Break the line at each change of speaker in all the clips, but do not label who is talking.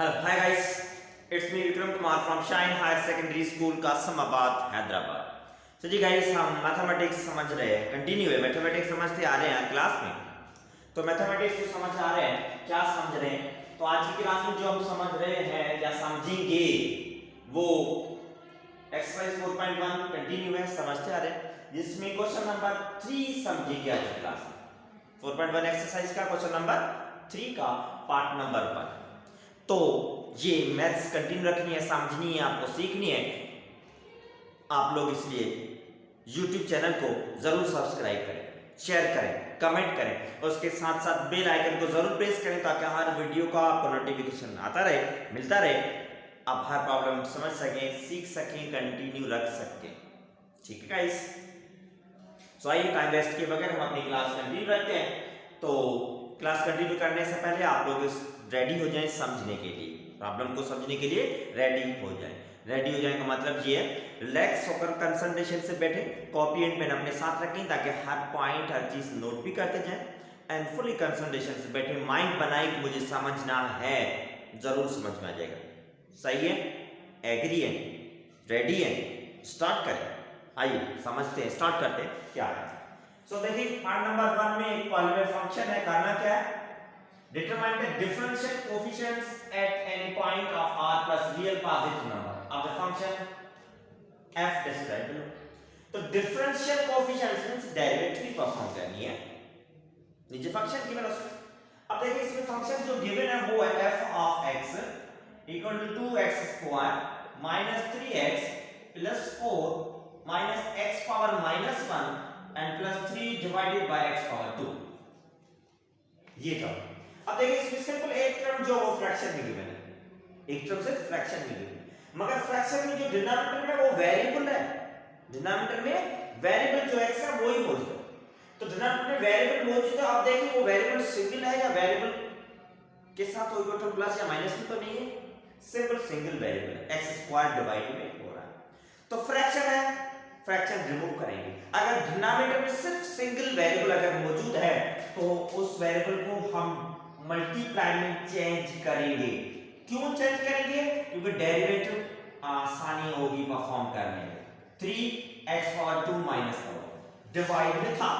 Hello hi guys, it's me Vikram Kumar from shine higher secondary school Kasmabad Hyderabad. तो जी guys, हम mathematics समझ रहे हैं, कंटिन्यू है मैथमेटिक्स समझते आ रहे हैं क्लास में। तो मैथमेटिक्स को समझ आ रहे हैं, क्या समझ रहे हैं? तो आज की क्लास में जो हम समझ रहे हैं या समझेंगे वो एक्सरसाइज 4.1 कंटिन्यू है, समझते आ रहे हैं, जिसमें क्वेश्चन नंबर 3 समझेंगे आज की क्लास में। 4.1 एक्सरसाइज का क्वेश्चन नंबर 3 का पार्ट नंबर 1। तो ये मैथ्स कंटिन्यू रखनी है, समझनी है, आपको सीखनी है। आप लोग इसलिए YouTube चैनल को जरूर सब्सक्राइब करें, शेयर करें, कमेंट करें और उसके साथ साथ बेल आइकन को जरूर प्रेस करें ताकि हर वीडियो का आपको नोटिफिकेशन आता रहे, मिलता रहे। आप हर प्रॉब्लम समझ सकें, सीख सकें, कंटिन्यू रख सकें। ठीक है गाइस, सो आइए टाइम वेस्ट किए बगैर हम अपनी क्लास कंटिन्यू रखते हैं। तो क्लास कंटिन्यू करने से पहले आप लोग रेडी हो जाएं समझने के लिए, प्रॉब्लम को समझने के लिए रेडी हो जाएं। रेडी हो जाने का मतलब ये है, रिलैक्स होकर कंसंट्रेशन से बैठे, कॉपी एंड पेन अपने साथ रखें ताकि हर पॉइंट हर चीज नोट भी करते जाएं एंड फुली कंसंट्रेशन से बैठे। माइंड बनाए कि मुझे समझना है, जरूर समझ में आ जाएगा। सही है? एग्री है? रेडी है? स्टार्ट करें। आइए समझते हैं, स्टार्ट करते हैं क्या है। सो देखिए पार्ट नंबर 1 में एक पॉलीनोमियल फंक्शन है, करना क्या है? Determine the differential coefficients at any point of r plus real positive number of the function f describe below। तो differential coefficients means derivative perform करनी है, नीचे फंक्शन गिवन है। अब देखिए इसमें फंक्शन जो गिवन है वो है f of x equal to 2x square minus 3x plus 4 minus x power minus 1 and plus 3 divided by x power 2। ये टर्म, अब देखिए इसमें सिंपल एक टर्म जो वो फ्रैक्शन में गिवन है, एक टर्म सिर्फ फ्रैक्शन में गिवन है, मगर फ्रैक्शन में जो डिनोमिनेटर में वो वेरिएबल है, डिनोमिनेटर में वेरिएबल जो x है वो ही मौजूद है। तो डिनोमिनेटर में वेरिएबल मौजूद है। अब देखिए वो वेरिएबल सिंगल है या वेरिएबल के साथ कोई टर्म प्लस या माइनस में तो नहीं है, सिंपल सिंगल वेरिएबल है, x स्क्वायर डिवाइड में हो रहा है। तो फ्रैक्शन है, फ्रैक्शन रिमूव करेंगे। अगर डिनोमिनेटर में सिर्फ सिंगल वेरिएबल अगर मौजूद है तो उस वेरिएबल को हम मल्टीप्लाई में चेंज करेंगे। क्यों चेंज करेंगे? क्योंकि डेरिवेटिव आसानी होगी परफॉर्म करने में। 3x पावर 2 माइनस डिवाइड में था,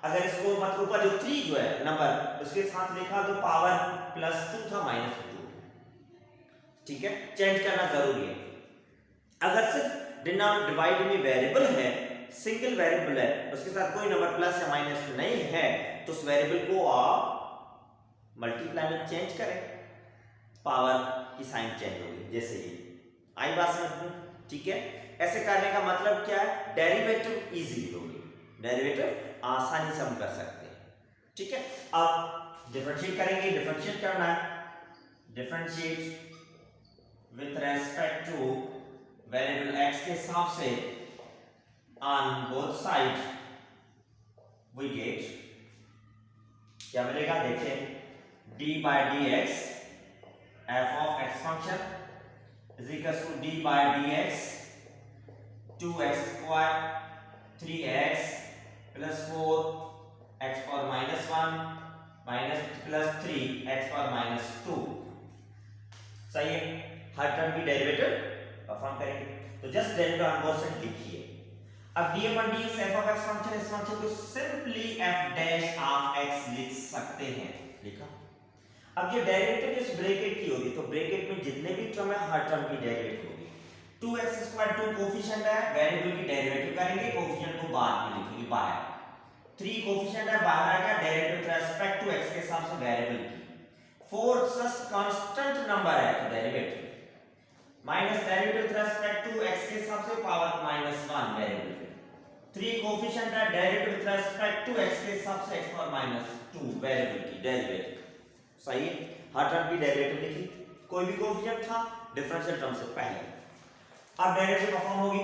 अगर इसको मतलब ऊपर जो 3 जो है नंबर उसके साथ लिखा तो पावर प्लस 2 था माइनस 2। ठीक है, चेंज करना जरूरी है। अगर सिर्फ डिनोमिनेटर डिवाइड में वेरिएबल है, सिंगल वेरिएबल है, उसके साथ कोई नंबर प्लस या माइनस नहीं है, तो उस वेरिएबल को आप मल्टीप्लाई में चेंज करें, पावर की साइन चेंज होगी। जैसे ये आई बात समझ में? ठीक है, ऐसे करने का मतलब क्या है? डेरिवेटिव इजीली होगी, डेरिवेटिव आसानी से हम कर सकते हैं। ठीक है, अब डिफरेंशिएट करेंगे। डिफरेंशिएट करना है, differentiate with respect to variable x के हिसाब से on both side we get क्या मिलेगा? देखें, d by dx f of x function is equals to d by dx 2x square 3x plus 4 x power minus 1 minus plus 3 x power minus 2। सही है, हर term की derivative perform करेंगे। तो just derivative on both side लिखिए। अब d upon dx f of x function, इस function को simply f dash of x लिख सकते हैं। लिखा। अब ये डेरिवेटिव इस ब्रैकेट की होगी, तो ब्रैकेट में जितने भी टर्म है हर टर्म की डेरिवेटिव होगी। 2x स्क्वायर 2 कोफिशिएंट है, वेरिएबल की डेरिवेटिव करेंगे, कोफिशिएंट को बाद में लिखेंगे बाहर। 3 कोफिशिएंट है, बाहर आएगा, derivative with respect to x के हिसाब से वेरिएबल की। 4 जस्ट कांस्टेंट नंबर है तो derivative minus derivative with respect to x के हिसाब से पावर माइनस 1 वेरिएबल। 3 कोफिशिएंट है, derivative with respect to x के हिसाब से x पावर माइनस 2 वेरिएबल की डेरिवेटिव। सही है, हर टर्म की डेरिवेटिव लिखी, कोई भी कोफिशिएंट था डिफरेंशियल टर्म से पहले। अब डेरिवेटिव परफॉर्म होगी,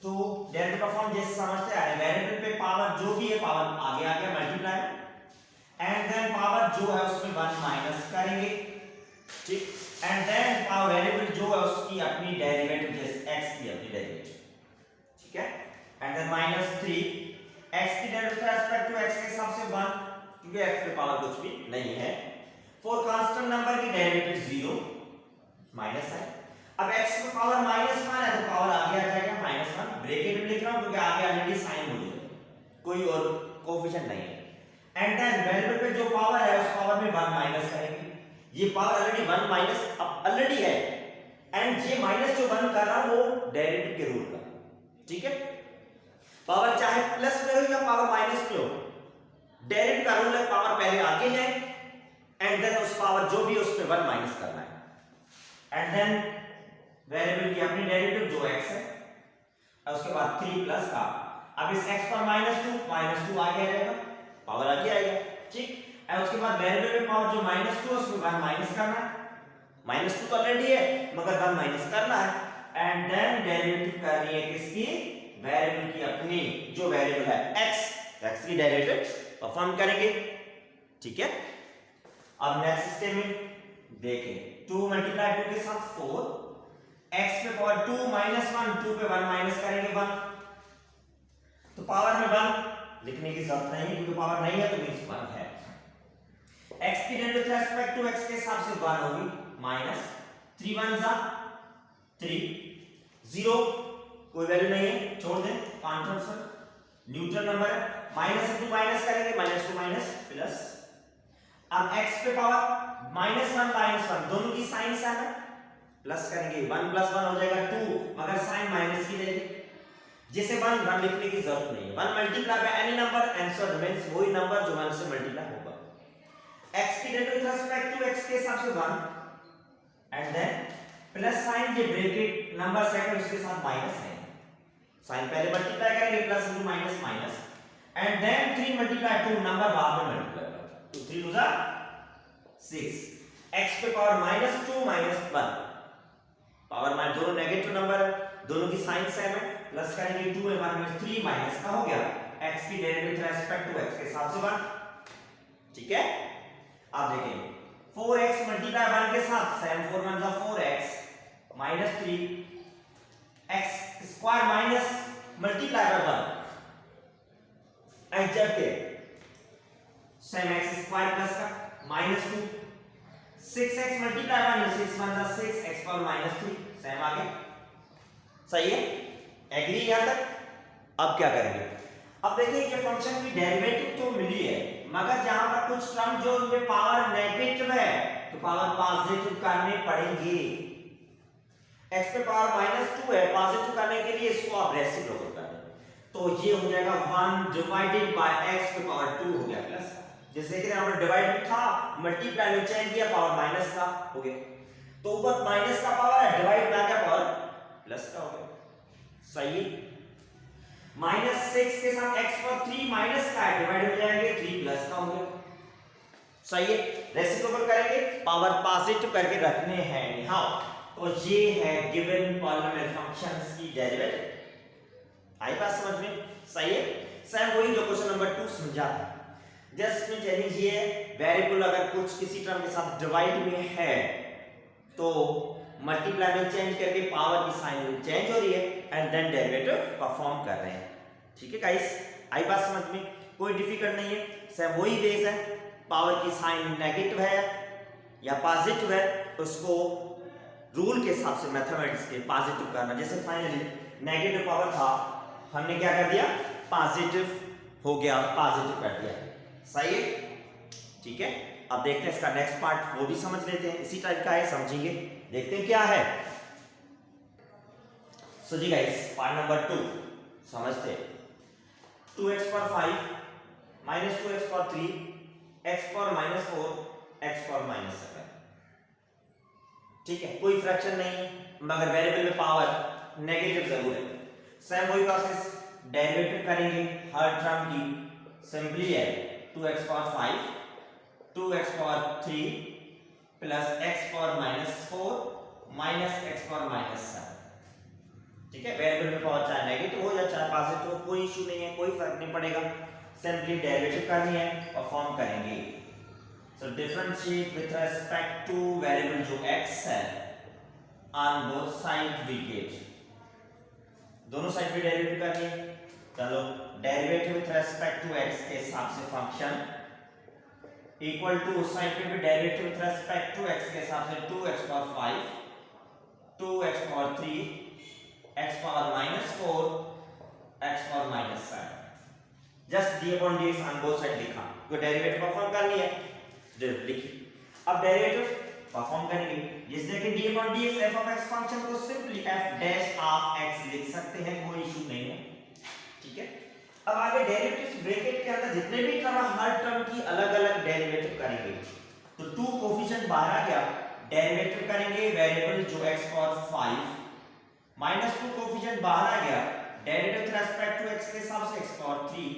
तो डेरिवेटिव परफॉर्म जैसे समझते आ रहे हैं, वेरिएबल पे पावर जो भी है पावर आगे आ गया मल्टीप्लाई एंड देन पावर जो है उसमें 1 माइनस करेंगे। ठीक, एंड देन पावर वेरिएबल जो है उसकी अपनी डेरिवेटिव जैसे x की अपनी डेरिवेटिव। ठीक है, एंड देन माइनस 3 x की डेरिवेटिव रिस्पेक्ट टू x के हिसाब से 1 क्योंकि x पे पावर कुछ भी नहीं है। 4 कांस्टेंट नंबर की डेरिवेटिव 0 माइनस है। अब x की पावर -1 है तो पावर आगे आ जाएगा -1, ब्रैकेट में लिख रहा हूं क्योंकि आगे ऑलरेडी साइन मौजूद है, कोई और कोएफिशिएंट नहीं है। एंड देन वेरिएबल पे जो पावर है उस पावर में 1 माइनस करेंगे। ये पावर ऑलरेडी 1 माइनस अब ऑलरेडी है, एंड ये माइनस जो 1 कर रहा वो डेरिवेटिव के रूल का, ठीक है। पावर चाहे प्लस में हो या पावर माइनस में हो, डेरिवेटिव का रूल है पावर पहले आगे जाए एंड देन उस पावर जो भी उस पे 1 माइनस करना है। एंड देन वेरिएबल की अपनी डेरिवेटिव जो x है और उसके बाद 3 प्लस का, अब इस x पर -2 आगे आ जाएगा, पावर आगे आएगा, ठीक। और उसके बाद वेरिएबल में पावर जो -2 उसमें 1 माइनस करना है, -2 तो ऑलरेडी है मगर 1 माइनस करना है। एंड देन डेरिवेटिव करनी है किसकी, वेरिएबल की अपनी जो वेरिएबल है x की डेरिवेटिव परफॉर्म करेंगे, ठीक है। अब नेक्स्ट स्टेप में देखें 2 मल्टीप्लाई 2 के साथ 4, x पे पावर 2 -1, 2 पे 1 माइनस करेंगे 1, तो पावर में 1 लिखने की जरूरत नहीं है क्योंकि पावर नहीं है तो मींस 1 है। x की derivative with respect to x के हिसाब से 1 होगी, माइनस 3 1 जा 3, 0 कोई वैल्यू नहीं है, छोड़ दें, कॉन्स्टेंट न्यूट्रल नंबर है, माइनस से 2 माइनस करेंगे, -2 माइनस प्लस। अब x पे पावर -1 दोनों की साइन सेम है, प्लस करेंगे 1 + 1 हो जाएगा 2, मगर साइन माइनस की लेंगे, जिसे 1 लिखने की जरूरत नहीं है। 1 multiply by any number answer remains वही नंबर जो 1 से मल्टीप्लाई होगा। x की derivative with respect to x के हिसाब से 1 एंड देन प्लस साइन ये ब्रैकेट नंबर सेकंड उसके साथ माइनस है, साइन पहले मल्टीप्लाई करेंगे plus into minus minus, and then 3 multiply 2 number बाद में मल्टीप्लाई करेंगे, तो 3 2 जा 6, x पे पावर -2 -1, पावर माइनस दोनों नेगेटिव नंबर है, दोनों की साइन सेम है, प्लस करेंगे 2 1 में 3 माइनस का हो गया x की derivative with respect to x के हिसाब से 1, ठीक है। आप देखें 4x मल्टीप्लाई 1 के साथ 7 4 1 जा 4x -3 x square minus multiply by 1 and जब के सेम x स्क्वायर प्लस का -2 6x मल्टीप्लाई 1 6 1 जा 6 x पावर -3 सेम आ गया, सही है, एग्री यहां तक। अब क्या करेंगे, अब देखिए ये फंक्शन की डेरिवेटिव तो मिली है मगर जहां पर कुछ टर्म जो उनमें पावर नेगेटिव है तो पावर पॉजिटिव करने पड़ेंगे। x पे पावर -2 है, पॉजिटिव करने के लिए इसको आप रेसिप्रोकल कर दें, तो ये हो जाएगा 1 डिवाइडेड बाय x पे पावर 2 हो गया प्लस, जैसे कि यहाँ पर डिवाइड था मल्टीप्लाई में चेंज किया पावर माइनस का हो गया, तो ऊपर माइनस का पावर है डिवाइड में आ गया पावर प्लस का हो गया, सही है। -6 के साथ x पर 3 माइनस का है डिवाइड हो जाएंगे 3 प्लस का हो गया, सही है। रेसिप्रोकल करेंगे पावर पॉजिटिव करके रखने हैं यहां, तो ये है गिवन पॉलिनोमियल फंक्शंस की डेरिवेटिव, आई बात समझ में, सही है। सेम वही जो क्वेश्चन नंबर 2 समझा था, जस्ट में चेंज ये वेरिएबल अगर कुछ किसी टर्म के साथ डिवाइड में है तो मल्टीप्लाई में चेंज करके पावर की साइन चेंज हो रही है एंड देन डेरिवेटिव परफॉर्म कर रहे हैं, ठीक है गाइस, आई बात समझ में, कोई डिफिकल्ट नहीं है, सब वही वेज है, पावर की साइन नेगेटिव है या पॉजिटिव है उसको रूल के हिसाब से मैथमेटिक्स के पॉजिटिव करना, जैसे फाइनली नेगेटिव पावर था हमने क्या कर दिया पॉजिटिव हो गया, पॉजिटिव कर दिया, सही है, ठीक है। अब देखते हैं इसका नेक्स्ट पार्ट, वो भी समझ लेते हैं, इसी टाइप का है, समझेंगे, देखते हैं क्या है। सो जी गाइस पार्ट नंबर 2 समझते हैं। 2x पर 5 -2x पर 3 x पर -4 x पर -7, ठीक है, कोई फ्रैक्शन नहीं है मगर वेरिएबल में पावर नेगेटिव जरूर है। सेम वही प्रोसेस, डेरिवेटिव करेंगे हर टर्म की, सिंपली है 2x पर 5 2x पर 3 प्लस x पर -4 माइनस x पर -7, ठीक है। वेरिएबल में पावर चाहे नेगेटिव हो या चाहे पॉजिटिव हो कोई इशू नहीं है, कोई फर्क नहीं पड़ेगा, सिंपली डेरिवेटिव करनी है और फॉर्म करेंगे। So differentiate with respect to variable जो x है on both side we get, दोनों साइड पे डेरिवेटिव करनी है, चलो derivative with respect to x के हिसाब से फंक्शन इक्वल टू उस साइड पे भी derivative with respect to x के हिसाब से 2x पर 5 2x power 3 x power -4 x power -7 just d upon dx on both side लिखा। तो डेरिवेटिव परफॉर्म करनी है लिखी। अब डेरिवेटिव परफॉर्म करेंगे जिससे कि d upon dx f of x function को simply f dash of x लिख सकते हैं, कोई इशू नहीं है, ठीक है। अब आगे डेरिवेटिव्स ब्रैकेट के अंदर जितने भी टर्म हर टर्म की अलग-अलग डेरिवेटिव करेंगे। तो 2 कोफिशिएंट बाहर आ गया, डेरिवेटिव करेंगे वेरिएबल जो x पावर 5 -2 कोफिशिएंट बाहर आ गया, derivative with respect to x के हिसाब से x power 3,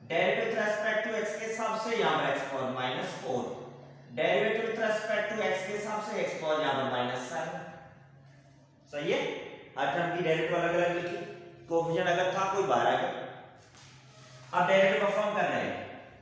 derivative with respect to x के हिसाब से यहां पर x power -4, derivative with respect to x के हिसाब से x पावर यहां पर -7। सही है, हर टर्म की डेरिवेटिव अलग-अलग लिखी, कोफिशिएंट अगर था कोई बाहर आ गया। अब डेरिवेटिव परफॉर्म कर रहे हैं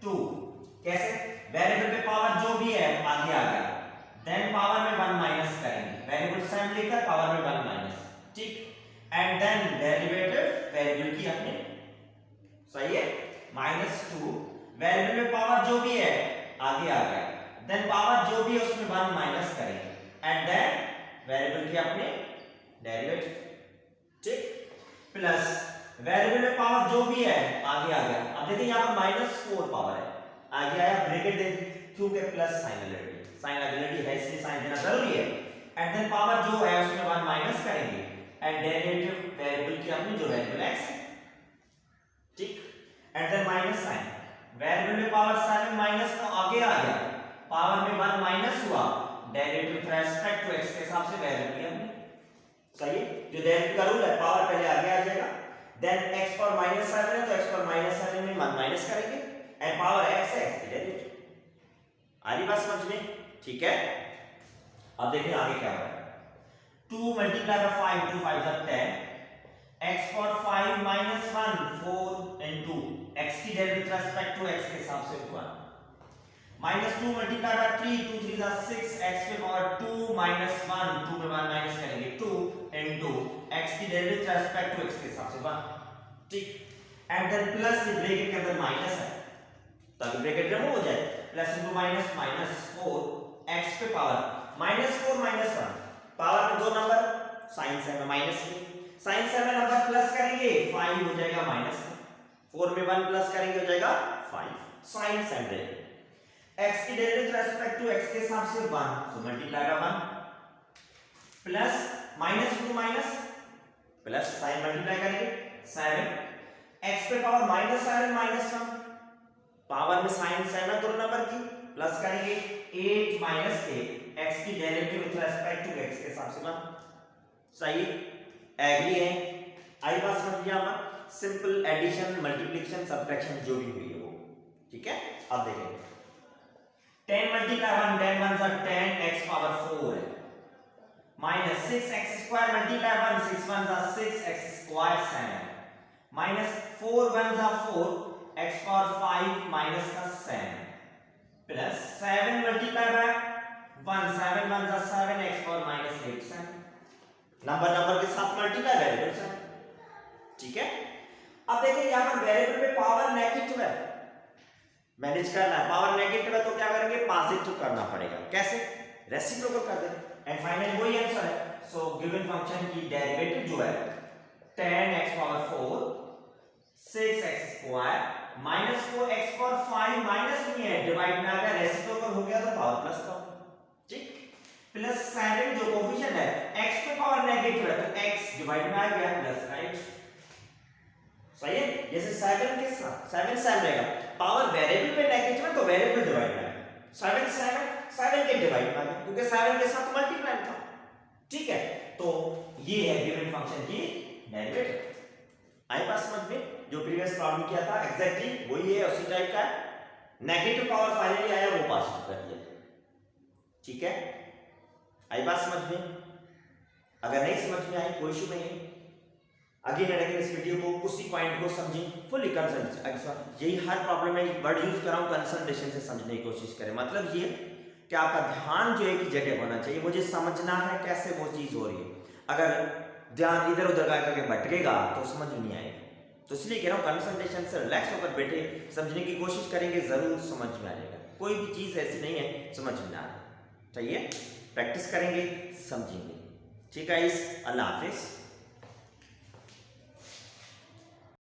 2 कैसे, वेरिएबल पे पावर जो भी है आगे आ गया, देन पावर में 1 माइनस करेंगे, वेरिएबल सेम लेकर पावर में 1 माइनस, ठीक, एंड देन डेरिवेटिव वेरिएबल की अपने, सही है, -2 वेरिएबल में पावर जो भी है आगे आ गया, देन पावर जो भी है उसमें 1 माइनस करेंगे, एंड देन वेरिएबल की अपने डेरिवेटिव, ठीक, प्लस वेरिएबल में पावर जो भी है आगे आ गया। अब देखिए यहां पर -4 पावर है, आगे आया ब्रैकेट दे दी क्योंकि प्लस साइन अगेलिटी है इसलिए साइन देना जरूरी है, एंड देन पावर जो है उसमें 1 माइनस करेंगे, एंड डेरिवेटिव वेरिएबल की अपनी जो वेरिएबल x, ठीक, and then minus sign, variable में पावर 7 माइनस का आगे आ गया, पावर में 1 माइनस हुआ, derivative with respect to x के हिसाब से वेरिएबल की अपनी, सही है, जो डेरिवेटिव का रूल है पावर पहले आगे आ जाएगा, देन x पावर -7 है तो x पावर -7 में 1 माइनस करेंगे, एंड पावर x है x की डेरिवेटिव। आ रही बात समझ में, ठीक है। अब देखिए आगे क्या होगा, 2 multiply by 5 2 5 10, x power 5 -1 4 into x की derivative with respect to x के हिसाब से 1, -2 मल्टीप्लाई बाय 3 2 3 6 x पे पावर 2 -1 2 में 1 माइनस करेंगे 2 into x की derivative with respect to x के हिसाब से 1, ठीक, एंड देन प्लस ये ब्रैकेट के अंदर माइनस है ताकि ब्रैकेट रिमूव हो जाए, प्लस इनटू माइनस -4 x पे पावर -4 -1, पावर में 2 नंबर साइन से में माइनस के, साइन से में नंबर प्लस करेंगे 5 हो जाएगा माइनस, 4 में 1 प्लस करेंगे हो जाएगा 5, साइन से में x की derivative with respect to x के हिसाब से 1 तो multiply by 1 plus -2 minus plus sign multiply करेंगे 7 x पे पावर -7 -1, पावर में साइन 7 दो नंबर की प्लस करेंगे 8 माइनस के x की derivative with respect to x के हिसाब से 1, सही, एग्री है, आई बात समझ गया हम, सिंपल एडिशन मल्टीप्लिकेशन सब्ट्रैक्शन जो भी हुई है वो, ठीक है। अब देखेंगे 10 मल्टीप्लाई 1 10 1 जा 10 x पावर 4 है, माइनस 6x स्क्वायर मल्टीप्लाई 1 6 1 जा 6x स्क्वायर 7 माइनस 4 1 जा 4 x पावर 5 माइनस का 7 प्लस 7 मल्टीप्लाई बाय 1 7 1 जा 7 x पावर माइनस 8 7 नंबर के साथ मल्टीप्लाई वेरिएबल से, ठीक है। अब देखिए यहां पर वेरिएबल में पावर नेगेटिव है, मैनेज करना है, पावर नेगेटिव है तो क्या करेंगे पॉजिटिव करना पड़ेगा, कैसे, रेसिप्रोकल कर दें, एंड फाइनली वही आंसर है। सो गिवन फंक्शन की डेरिवेटिव जो है 10x power 4 6x square minus 4x power 5 minus नहीं है डिवाइड में आ गया, रेसिप्रोकल हो गया तो पावर प्लस का, ठीक, प्लस 7 जो कोफिशिएंट है x पे पावर नेगेटिव है तो x डिवाइड में आ गया प्लस, राइट, सही है, जैसे 7 के साथ 7 सेम रहेगा, पावर वेरिएबल पे नेगेटिव है तो वेरिएबल डिवाइड में आ गया, 7 के डिवाइड में आ गया क्योंकि 7 के साथ मल्टीप्लाई था, ठीक है। तो ये है गिवन फंक्शन की डेरिवेटिव, आई बात समझ में, जो प्रीवियस प्रॉब्लम किया था एग्जैक्टली वही है, उसी टाइप का है, नेगेटिव पावर फाइनली आया वो पॉजिटिव कर दिया, ठीक है, आई बात समझ में। अगर नहीं समझ में आई कोई इशू नहीं है, अगेन एंड अगेन इस वीडियो को उसी पॉइंट को समझें फुली कंसंट्रेशन, यही हर प्रॉब्लम में वर्ड यूज कर रहा हूं, कंसंट्रेशन से समझने की कोशिश करें, मतलब ये कि आपका ध्यान जो एक ही जगह होना चाहिए, मुझे समझना है कैसे वो चीज हो रही है, अगर ध्यान इधर उधर करके भटकेगा तो समझ नहीं आएगा, तो इसलिए कह रहा हूँ कंसंट्रेशन से रिलैक्स होकर बैठे समझने की कोशिश करेंगे, जरूर समझ में आ जाएगा, कोई भी चीज ऐसी नहीं है समझ में आ रहा, चाहिए प्रैक्टिस करेंगे समझेंगे, ठीक है गाइस, अल्लाह हाफिज।